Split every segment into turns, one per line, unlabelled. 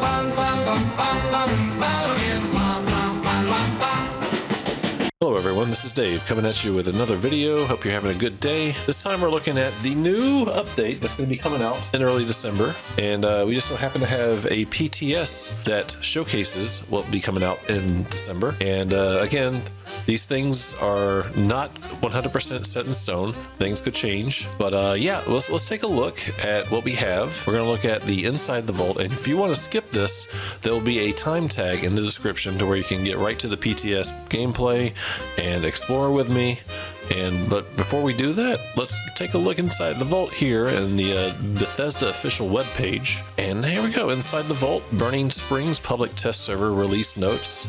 Hello everyone, this is Dave coming at you with another video. Hope you're having a good day. This time we're looking at the new update that's going to be coming out in early December, and we just so happen to have a PTS that showcases what will be coming out in December. And again, these things are not 100% set in stone. Things could change, but yeah, let's take a look at what we have. We're going to look at the inside the vault, and if you want to skip this, there will be a time tag in the description to where you can get right to the PTS gameplay and explore with me. But before we do that, let's take a look inside the vault here in the Bethesda official webpage. And here we go, inside the vault, Burning Springs public test server release notes.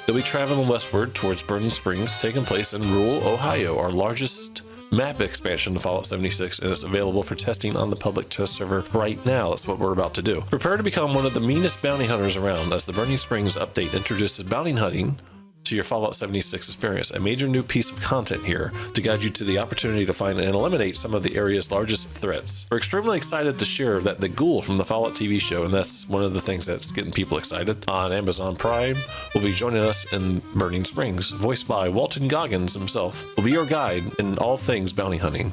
They'll be traveling westward towards Burning Springs, taking place in rural Ohio, our largest map expansion to Fallout 76, and it's available for testing on the public test server right now. That's what we're about to do. Prepare to become one of the meanest bounty hunters around as the Burning Springs update introduces bounty hunting to your Fallout 76 experience. A major new piece of content here to guide you to the opportunity to find and eliminate some of the area's largest threats. We're extremely excited to share that the ghoul from the Fallout TV show, and that's one of the things that's getting people excited, on Amazon Prime, will be joining us in Burning Springs. Voiced by Walton Goggins himself, will be your guide in all things bounty hunting.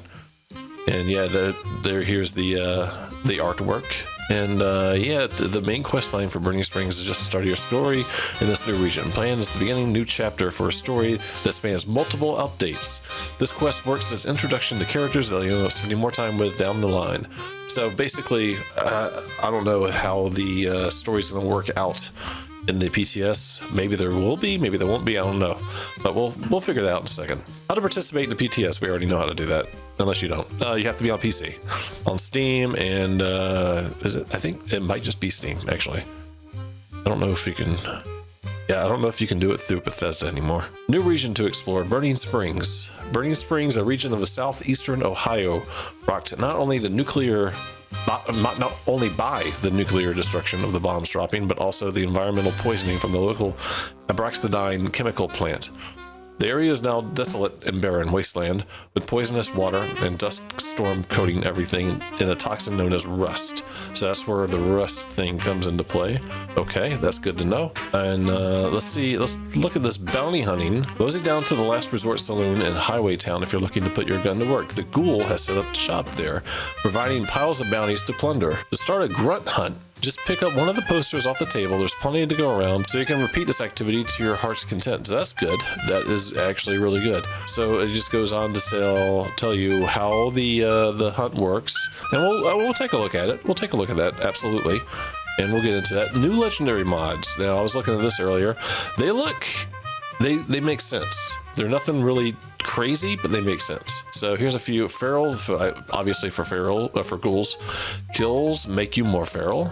And yeah, here's the artwork. And yeah, the main quest line for Burning Springs is just to start your story in this new region. Plan is the beginning new chapter for a story that spans multiple updates. This quest works as introduction to characters that you'll spend more time with down the line. So basically, I don't know how the story's going to work out in the PTS. Maybe there will be, maybe there won't be, I don't know. But we'll figure that out in a second. How to participate in the PTS, we already know how to do that. Unless you don't. You have to be on PC. On Steam, and is it? I think it might just be Steam, actually. I don't know if you can... Yeah, I don't know if you can do it through Bethesda anymore. New region to explore, Burning Springs. Burning Springs, a region of the southeastern Ohio, rocked not only by the nuclear destruction of the bombs dropping, but also the environmental poisoning from the local abraxadine chemical plant. The area is now desolate and barren wasteland, with poisonous water and dust storm coating everything in a toxin known as rust. So that's where the rust thing comes into play. Okay, that's good to know. And let's look at this bounty hunting. Mosey down to the Last Resort Saloon in Highway Town if you're looking to put your gun to work. The ghoul has set up shop there, providing piles of bounties to plunder. To start a grunt hunt, just pick up one of the posters off the table. There's plenty to go around, so you can repeat this activity to your heart's content. So that's good. That is actually really good. So it just goes on to tell you how the hunt works, and we'll take a look at it. We'll take a look at that, absolutely, and we'll get into that. New legendary mods. Now, I was looking at this earlier. They make sense. They're nothing really crazy, but they make sense. So here's a few. Feral, obviously for ghouls. Kills make you more feral.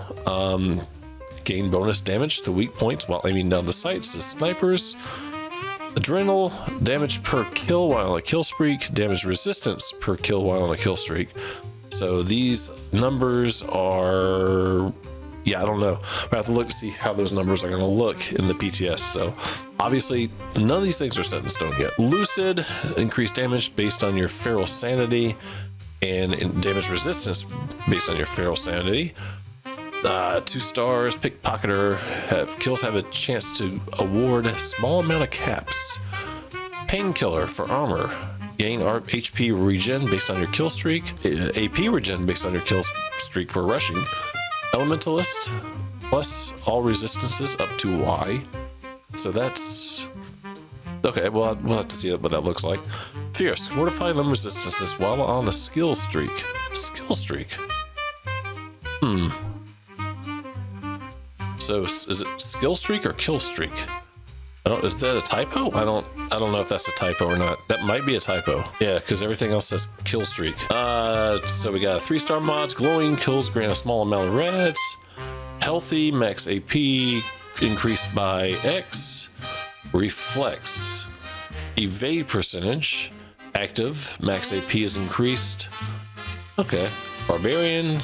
Gain bonus damage to weak points while aiming down the sights as snipers. Adrenal, damage per kill while on a kill streak. Damage resistance per kill while on a kill streak. So these numbers are... Yeah, I don't know. I have to look to see how those numbers are going to look in the PTS. So obviously, none of these things are set in stone yet. Lucid, increased damage based on your feral sanity, and damage resistance based on your feral sanity. 2 stars, pickpocketer. Kills have a chance to award a small amount of caps. Painkiller for armor. Gain HP regen based on your kill streak. AP regen based on your kill streak for rushing. Elementalist, plus all resistances up to Y. So that's... Okay, well, we'll have to see what that looks like. Fierce, fortify them resistances while on a skill streak. Skill streak? So, is it skill streak or kill streak? Is that a typo? I don't know if that's a typo or not. That might be a typo. Yeah, because everything else says kill streak. So we got 3-star mods. Glowing kills grant a small amount of reds. Healthy, max AP increased by X. Reflex. Evade percentage. Active, max AP is increased. Okay. Barbarian.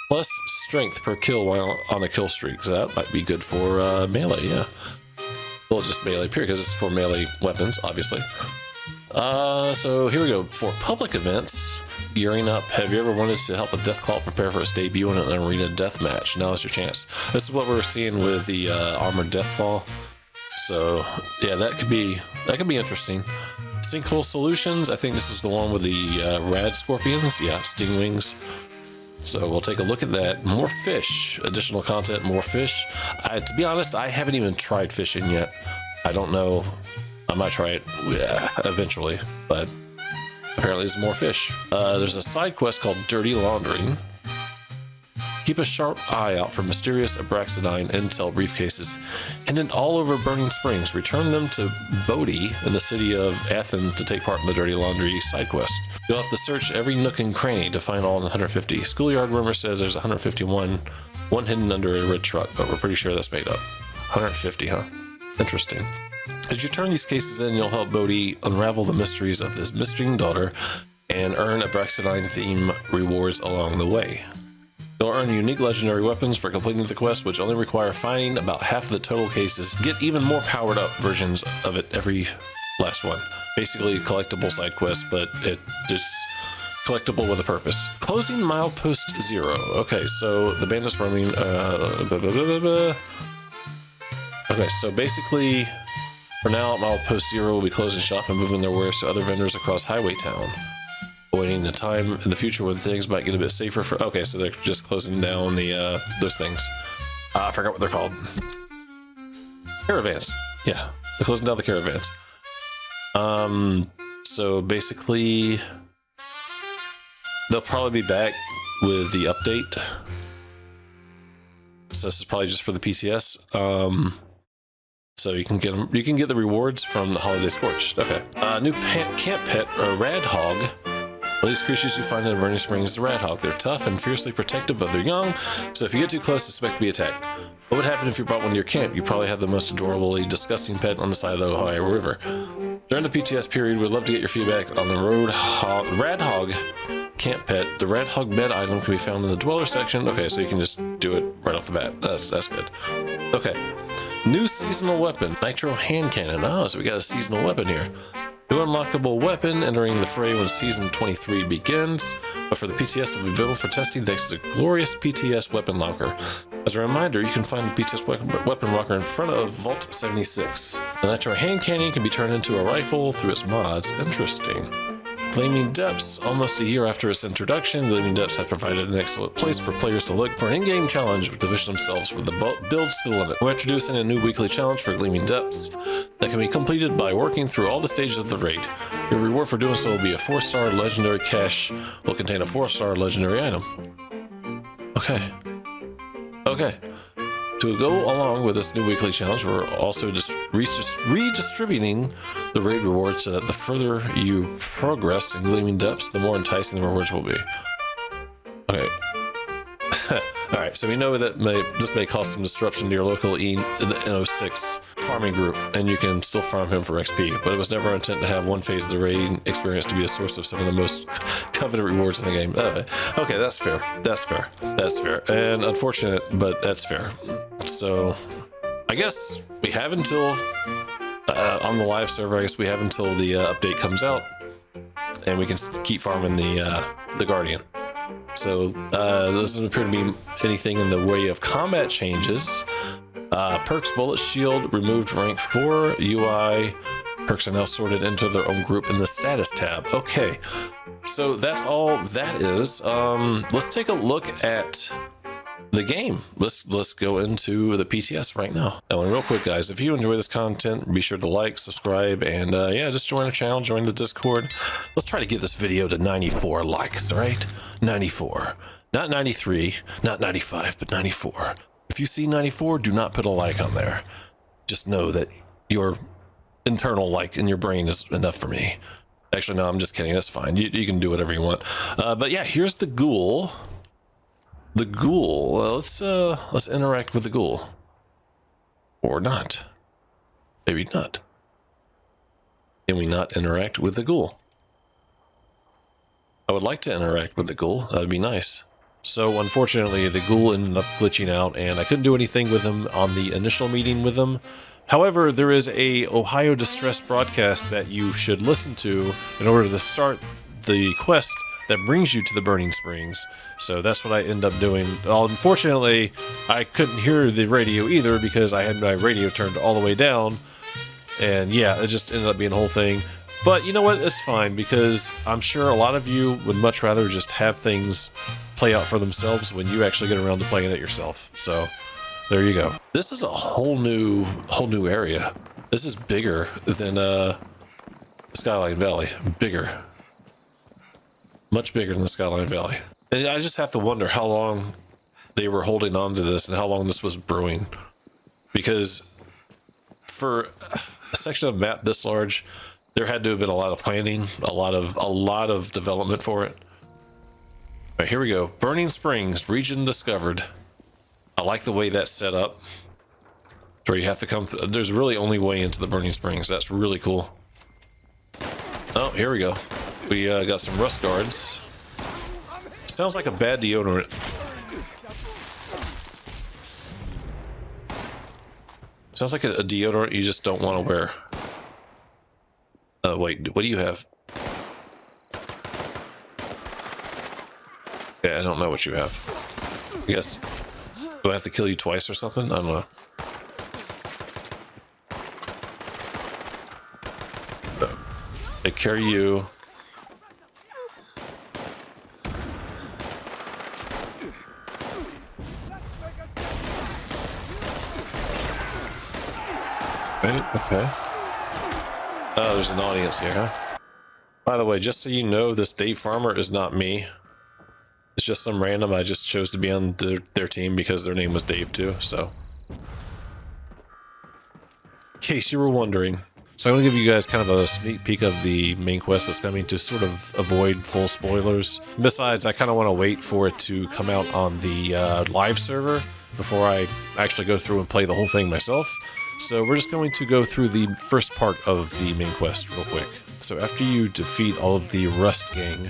Plus strength per kill while on a kill streak. So that might be good for melee, yeah. Well, just melee period, because it's for melee weapons, obviously. So here we go. For public events, gearing up. Have you ever wanted to help a Deathclaw prepare for its debut in an arena death match? Now is your chance. This is what we're seeing with the armored Deathclaw. So yeah, that could be interesting. Sinkhole Solutions. I think this is the one with the rad scorpions. Yeah, stingwings. So we'll take a look at that. More fish, additional content, more fish. To be honest, I haven't even tried fishing yet. I don't know. I might try it eventually, but apparently there's more fish. There's a side quest called Dirty Laundering. Keep a sharp eye out for mysterious Abraxadine intel briefcases hidden all over Burning Springs. Return them to Bodhi in the city of Athens to take part in the Dirty Laundry side quest. You'll have to search every nook and cranny to find all 150. Schoolyard rumor says there's 151, one hidden under a red truck, but we're pretty sure that's made up. 150, huh? Interesting. As you turn these cases in, you'll help Bodhi unravel the mysteries of this missing daughter and earn Abraxadine theme rewards along the way. You'll earn unique legendary weapons for completing the quest, which only require finding about half of the total cases. Get even more powered up versions of it every last one. Basically collectible side quest, but it's collectible with a purpose. Closing Milepost 0. Okay, so the bandits roaming. Okay, so basically, for now, Milepost 0 will be closing shop and moving their wares to other vendors across Highway Town. Awaiting the time in the future when things might get a bit safer for. Okay, so they're just closing down the those things. I forgot what they're called. Caravans. Yeah, they're closing down the caravans. So basically, they'll probably be back with the update. So this is probably just for the PTS. So you can get the rewards from the Holiday Scorched. Okay. New camp pet, or Rad Hog. One of these creatures you find in Burning Springs is the Rad Hog. They're tough and fiercely protective of their young, so if you get too close, expect to be attacked. What would happen if you brought one to your camp? You probably have the most adorably disgusting pet on the side of the Ohio River. During the PTS period, we'd love to get your feedback on the Rad Hog camp pet. The Rad Hog bed item can be found in the Dweller section. Okay, so you can just do it right off the bat. That's good. Okay. New seasonal weapon, Nitro Hand Cannon. Oh, so we got a seasonal weapon here. New unlockable weapon entering the fray when season 23 begins, but for the PTS it will be available for testing thanks to the glorious PTS weapon locker. As a reminder, you can find the PTS weapon locker in front of Vault 76. The Nitro Hand Cannon can be turned into a rifle through its mods. Interesting. Gleaming Depths. Almost a year after its introduction, Gleaming Depths has provided an excellent place for players to look for an in-game challenge to push themselves with the builds to the limit. We're introducing a new weekly challenge for Gleaming Depths that can be completed by working through all the stages of the raid. Your reward for doing so will be a 4-star legendary cache, will contain a 4-star legendary item. Okay. To go along with this new weekly challenge, we're also just redistributing the raid rewards so that the further you progress in Gleaming Depths, the more enticing the rewards will be. Okay. Alright, so we know that this may cause some disruption to your local N06 farming group, and you can still farm him for XP, but it was never our intent to have one phase of the raid experience to be a source of some of the most coveted rewards in the game. Okay, that's fair. And unfortunate, but that's fair. So, I guess we have until, on the live server, I guess we have until the update comes out, and we can keep farming the Guardian. So, there doesn't appear to be anything in the way of combat changes. Perks Bullet Shield removed rank 4. UI perks are now sorted into their own group in the status tab. Okay, so that's all that is. Let's take a look at the game. Let's go into the PTS right now. And real quick, guys, if you enjoy this content, be sure to like, subscribe, and yeah, just join the channel, join the Discord. Let's try to get this video to 94 likes, all right? 94, not 93, not 95, but 94. If you see 94, do not put a like on there. Just know that your internal like in your brain is enough for me. Actually, no, I'm just kidding. That's fine. You can do whatever you want. But yeah, here's the ghoul. The ghoul. Let's interact with the ghoul, or not. Maybe not. Can we not interact with the ghoul? I would like to interact with the ghoul. That'd be nice. So unfortunately, the ghoul ended up glitching out, and I couldn't do anything with him on the initial meeting with him. However, there is a Ohio Distress broadcast that you should listen to in order to start the quest that brings you to the burning springs. So that's what I end up doing. Unfortunately, I couldn't hear the radio either because I had my radio turned all the way down. And yeah, it just ended up being a whole thing. But you know what? It's fine because I'm sure a lot of you would much rather just have things play out for themselves when you actually get around to playing it yourself. So there you go. This is a whole new area. This is bigger than Skyline Valley. Bigger. Much bigger than the Skyline Valley. And I just have to wonder how long they were holding on to this and how long this was brewing. Because for a section of map this large, there had to have been a lot of planning, a lot of development for it. All right, here we go. Burning Springs, region discovered. I like the way that's set up. Where you have to come through. There's really only way into the Burning Springs. That's really cool. Oh, here we go. We got some rust guards. Sounds like a bad deodorant. Sounds like a deodorant you just don't want to wear. Wait, what do you have? Yeah, I don't know what you have. I guess, do I have to kill you twice or something? I don't know. Take care of you. Right, okay. Oh, there's an audience here, huh? By the way, just so you know, this Dave Farmer is not me. It's just some random. I just chose to be on their team because their name was Dave too, so. In case you were wondering. So I'm going to give you guys kind of a sneak peek of the main quest that's coming to sort of avoid full spoilers. Besides, I kind of want to wait for it to come out on the live server before I actually go through and play the whole thing myself. So we're just going to go through the first part of the main quest real quick. So after you defeat all of the Rust gang,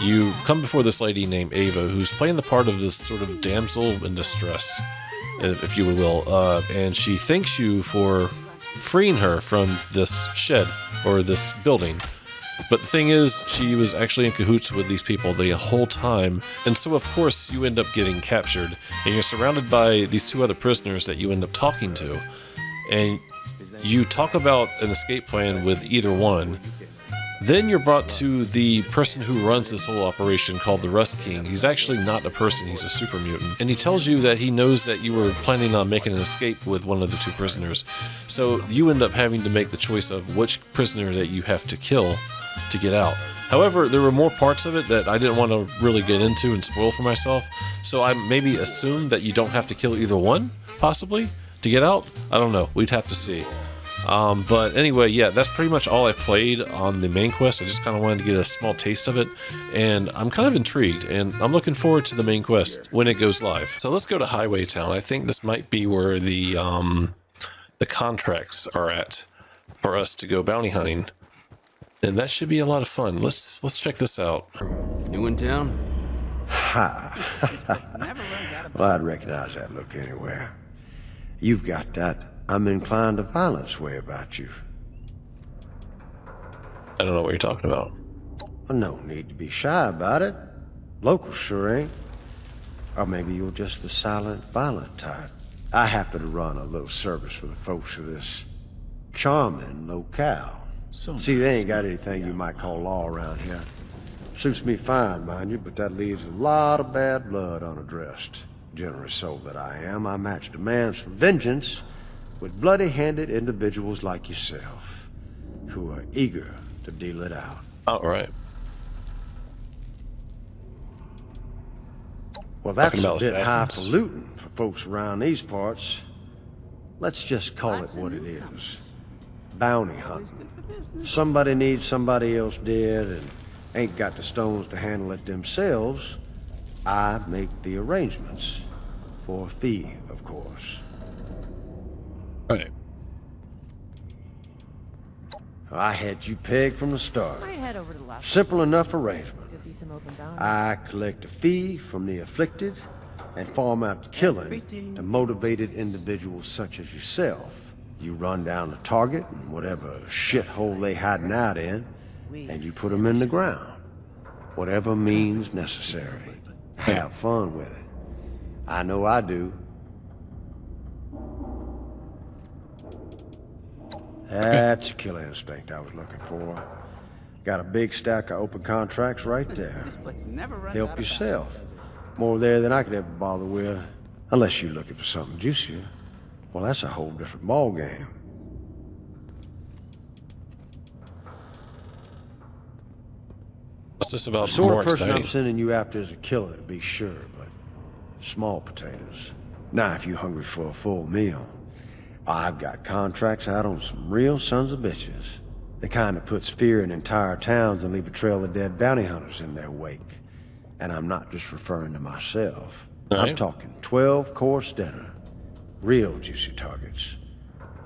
you come before this lady named Ava, who's playing the part of this sort of damsel in distress, if you will, and she thanks you for freeing her from this shed or this building. But the thing is, she was actually in cahoots with these people the whole time, and so of course you end up getting captured, and you're surrounded by these two other prisoners that you end up talking to, and you talk about an escape plan with either one. Then you're brought to the person who runs this whole operation called the Rust King. He's actually not a person, he's a super mutant. And he tells you that he knows that you were planning on making an escape with one of the two prisoners. So you end up having to make the choice of which prisoner that you have to kill to get out. However, there were more parts of it that I didn't want to really get into and spoil for myself. So I maybe assumed that you don't have to kill either one, possibly, to get out. I don't know, we'd have to see. But anyway, yeah, that's pretty much all I played on the main quest. I just kind of wanted to get a small taste of it, and I'm kind of intrigued, and I'm looking forward to the main quest when it goes live. So let's go to Highway Town. I think this might be where the contracts are at for us to go bounty hunting, and that should be a lot of fun. Let's check this out.
New in town?
Ha! Well, I'd recognize that look anywhere. You've got that I'm inclined to violence way about you.
I don't know what you're talking about.
Well, no need to be shy about it. Locals sure ain't. Or maybe you're just the silent, violent type. I happen to run a little service for the folks of this charming locale. See, they ain't got anything you might call law around here. Suits me fine, mind you, but that leaves a lot of bad blood unaddressed. Generous soul that I am, I match demands for vengeance with bloody-handed individuals like yourself, who are eager to deal it out.
All right.
Well, that's a bit highfalutin for folks around these parts. Let's just call it what it is. Bounty hunting. Somebody needs somebody else dead and ain't got the stones to handle it themselves. I make the arrangements. For a fee, of course.
Right.
I had you pegged from the start.
Might head over to the left.
Simple enough arrangement.
Could be some open bounties.
I collect a fee from the afflicted and farm out the killing to motivated individuals such as yourself. You run down the target and whatever shithole they hiding out in, and you put them in the ground. whatever means necessary. Have fun with it. I know I do. That's a killer instinct I was looking for. Got a big stack of open contracts right there.
This place never runs
Help
out of
yourself.
bounties, does it?
More there than I could ever bother with. Unless you're looking for something juicier. Well, that's a whole different ballgame.
What's this about
The sort
more
of person I'm
exciting?
sending you after is a killer, to be sure, but small potatoes. Now, if you're hungry for a full meal, I've got contracts out on some real sons of bitches. The kind that puts fear in entire towns and leave a trail of dead bounty hunters in their wake. And I'm not just referring to myself. I'm
Right.
talking 12-course dinner. Real juicy targets.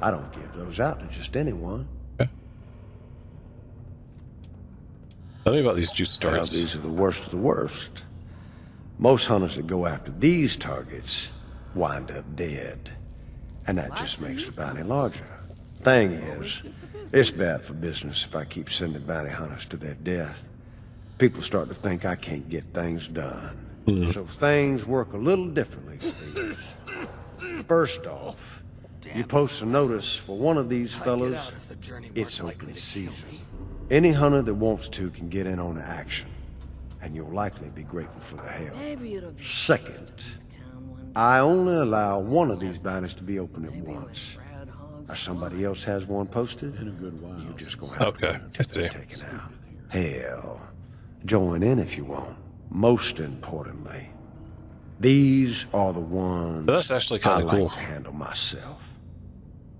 I don't give those out to just anyone.
Tell me about these juicy
Well,
targets.
these are the worst of the worst. Most hunters that go after these targets wind up dead. And that just makes the bounty larger. Thing is, it's bad for business if I keep sending bounty hunters to their death. People start to think I can't get things done. So things work a little differently for these. First off, you post a notice for one of these fellas, it's open season. Any hunter that wants to can get in on the action, and you'll likely be grateful for the help.
Maybe it'll be
Second,
town one day.
I only allow one of these bounties to be open at
Maybe when
once.
Brad hogs
If somebody else has one posted, you just gonna have
Okay,
to
I
get
see.
taken out. Hell, join in if you want. Most importantly, these are the ones
That's actually
I
kinda
like
cool.
to handle myself.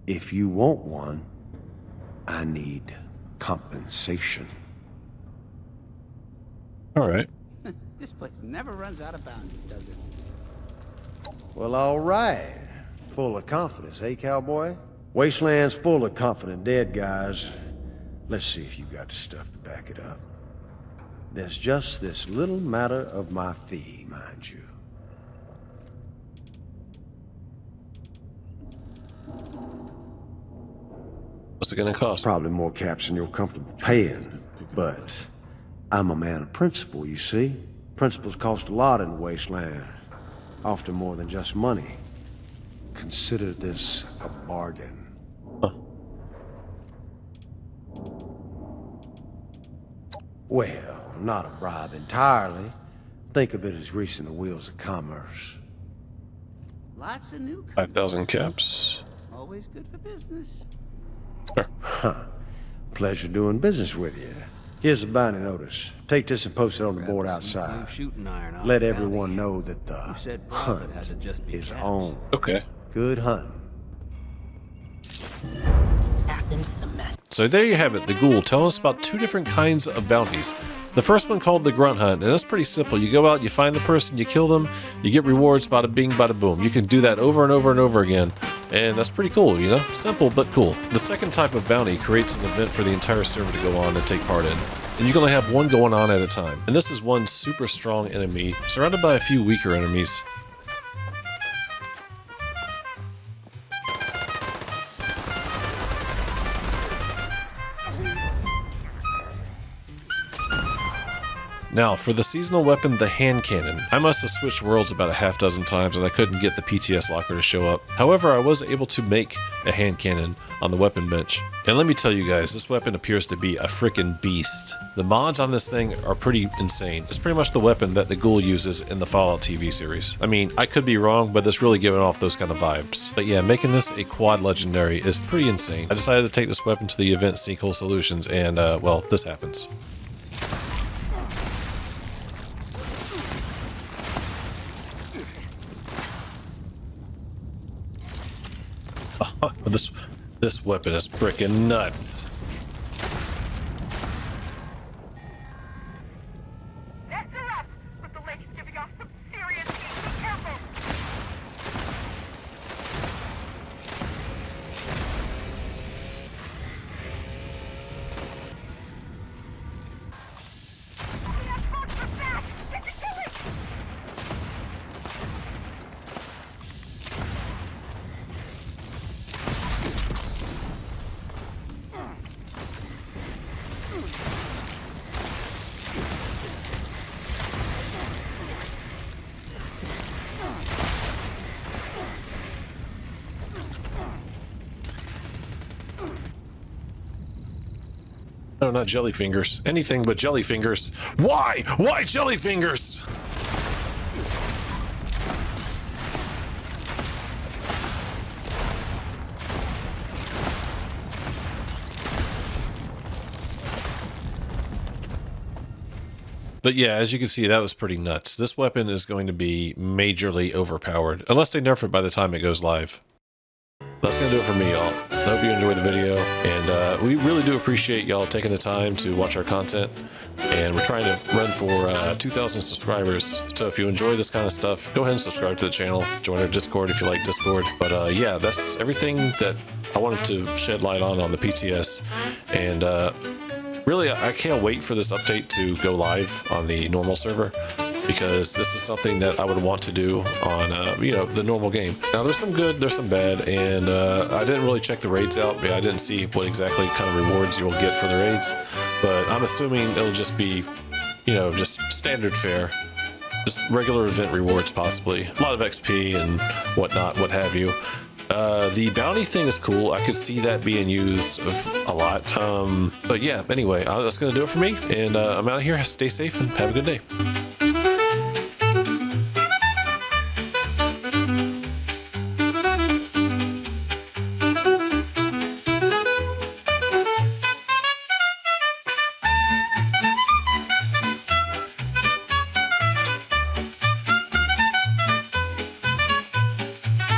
If you want one, I need compensation.
All right.
This place never runs out of bounties, does it?
Well, all right. Full of confidence, eh, cowboy? Wasteland's full of confident dead guys. Let's see if you got the stuff to back it up. There's just this little matter of my fee, mind you.
What's it gonna cost?
Probably more caps than you're comfortable paying, but I'm a man of principle, you see. Principles cost a lot in the wasteland, often more than just money. Consider this a bargain.
Huh.
Well, not a bribe entirely. Think of it as greasing the wheels of commerce.
Lots of new
5,000 caps.
always good for business.
Sure.
Pleasure doing business with you. Here's a bounty notice. Take this and post it on the board
Grab some
outside.
blue shooting iron off
Let
the
everyone
bounty.
know that the
Who said profit
hunt
had to just be
is
cats?
on.
Okay.
Good hunting.
Athens is a mess.
So there you have it, the ghoul telling us about two different kinds of bounties. The first one called the grunt hunt, and that's pretty simple. You go out, you find the person, you kill them, you get rewards, bada bing, bada boom. You can do that over and over and over again, and that's pretty cool, you know? Simple, but cool. The second type of bounty creates an event for the entire server to go on and take part in. And you can only have one going on at a time. And this is one super strong enemy, surrounded by a few weaker enemies. Now, for the seasonal weapon, the hand cannon, I must have switched worlds about a half dozen times and I couldn't get the PTS locker to show up. However, I was able to make a hand cannon on the weapon bench. And let me tell you guys, this weapon appears to be a freaking beast. The mods on this thing are pretty insane. It's pretty much the weapon that the ghoul uses in the Fallout TV series. I mean, I could be wrong, but it's really giving off those kind of vibes. But yeah, making this a quad legendary is pretty insane. I decided to take this weapon to the event Sinkhole Solutions and, well, this happens. This weapon is freaking nuts.
That's a wrap, but the lake's giving off some serious heat. Be careful. We have folks from back. Get the killing.
No, not jelly fingers. Anything but jelly fingers. Why? Why jelly fingers? But yeah, as you can see, that was pretty nuts. This weapon is going to be majorly overpowered, unless they nerf it by the time it goes live. That's going to do it for me, y'all. I hope you enjoyed the video, and we really do appreciate y'all taking the time to watch our content. And we're trying to run for 2,000 subscribers. So if you enjoy this kind of stuff, go ahead and subscribe to the channel. Join our Discord if you like Discord. But yeah, that's everything that I wanted to shed light on the PTS. And really, I can't wait for this update to go live on the normal server, because this is something that I would want to do on, you know, the normal game. Now, there's some good, there's some bad, and I didn't really check the raids out. I didn't see what exactly kind of rewards you'll get for the raids, but I'm assuming it'll just be, you know, just standard fare, just regular event rewards possibly. A lot of XP and whatnot, what have you. The bounty thing is cool. I could see that being used a lot. But yeah, anyway, that's going to do it for me, and I'm out of here. Stay safe and have a good day.